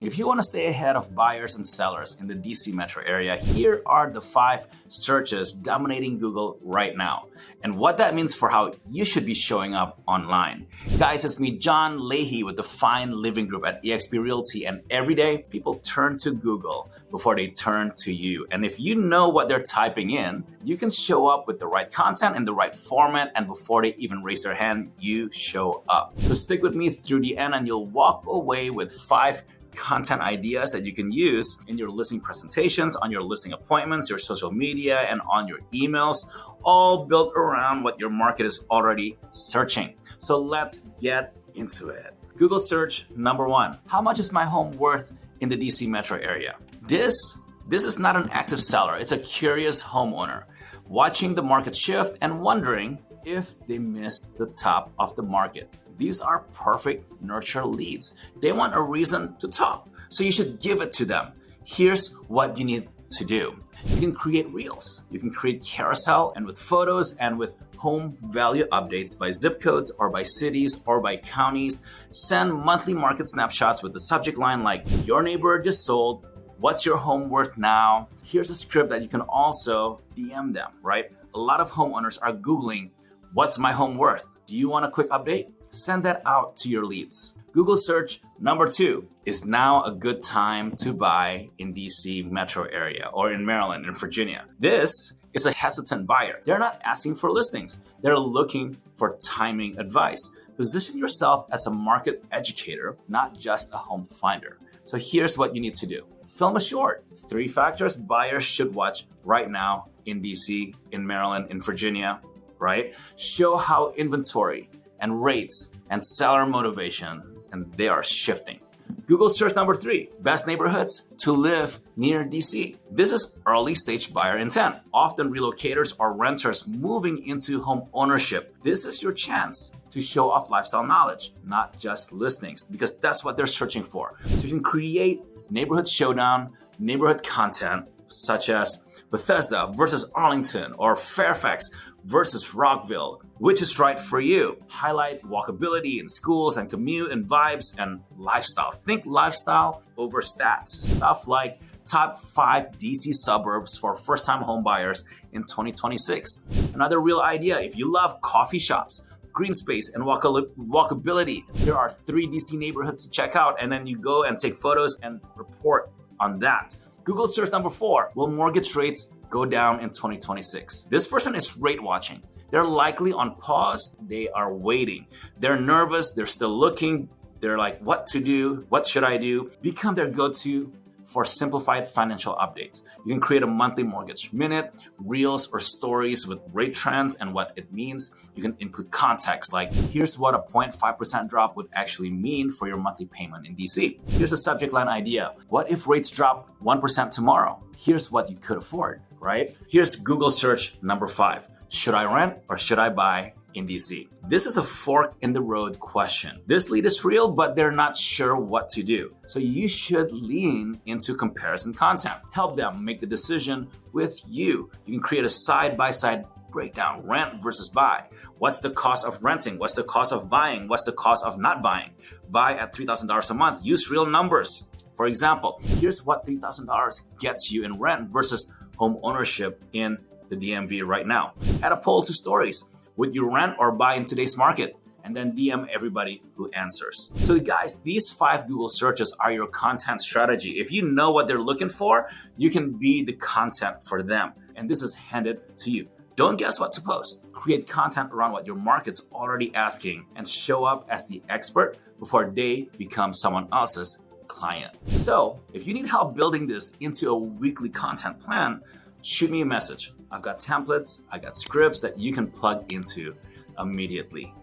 If you want to stay ahead of buyers and sellers in the DC metro area, here are the 5 searches dominating Google right now, and what that means for how you should be showing up online. Guys, it's me, Jon Lahey, with the Fine Living Group at eXp Realty, and every day people turn to Google before they turn to you. And if you know what they're typing in, you can show up with the right content in the right format, and before they even raise their hand, you show up. So stick with me through the end and you'll walk away with 5 content ideas that you can use in your listing presentations, on your listing appointments, your social media, and on your emails, all built around what your market is already searching. So let's get into it. Google search number 1. How much is my home worth in the DC metro area? This is not an active seller. It's a curious homeowner watching the market shift and wondering if they missed the top of the market. These are perfect nurture leads. They want a reason to talk, so you should give it to them. Here's what you need to do. You can create reels. You can create carousel, and with photos and with home value updates by zip codes or by cities or by counties. Send monthly market snapshots with the subject line like, your neighbor just sold, what's your home worth now? Here's a script that you can also DM them, right? A lot of homeowners are Googling, what's my home worth? Do you want a quick update? Send that out to your leads. Google search number 2. Is now a good time to buy in DC metro area or in Maryland and Virginia? This is a hesitant buyer. They're not asking for listings. They're looking for timing advice. Position yourself as a market educator, not just a home finder. So here's what you need to do. Film a short. 3 factors buyers should watch right now in DC, in Maryland, in Virginia, right? Show how inventory and rates and seller motivation, and they are shifting. Google search number 3, best neighborhoods to live near DC. This is early stage buyer intent, often relocators or renters moving into home ownership. This is your chance to show off lifestyle knowledge, not just listings, because that's what they're searching for. So you can create neighborhood showdown, neighborhood content, such as Bethesda versus Arlington or Fairfax versus Rockville. Which is right for you? Highlight walkability in schools and commute and vibes and lifestyle. Think lifestyle over stats. Stuff like top 5 DC suburbs for first-time home buyers in 2026. Another real idea, if you love coffee shops, green space, and walkability, there are 3 DC neighborhoods to check out, and then you go and take photos and report on that. Google search number 4, will mortgage rates go down in 2026? This person is rate watching. They're likely on pause. They are waiting. They're nervous. They're still looking. They're like, what to do? What should I do? Become their go-to for simplified financial updates. You can create a monthly mortgage minute, reels or stories with rate trends and what it means. You can include context like, here's what a 0.5% drop would actually mean for your monthly payment in DC. Here's a subject line idea. What if rates drop 1% tomorrow? Here's what you could afford, right? Here's Google search number 5. Should I rent or should I buy in DC? This is a fork in the road question. This lead is real, but they're not sure what to do. So you should lean into comparison content. Help them make the decision with you. You can create a side-by-side breakdown, rent versus buy. What's the cost of renting? What's the cost of buying? What's the cost of not buying? Buy at $3,000 a month. Use real numbers. For example, here's what $3,000 gets you in rent versus home ownership in the DMV right now. Add a poll to stories. Would you rent or buy in today's market? And then DM everybody who answers. So guys, these 5 Google searches are your content strategy. If you know what they're looking for, you can be the content for them. And this is handed to you. Don't guess what to post. Create content around what your market's already asking and show up as the expert before they become someone else's client. So if you need help building this into a weekly content plan, shoot me a message. I've got templates, I got scripts that you can plug into immediately.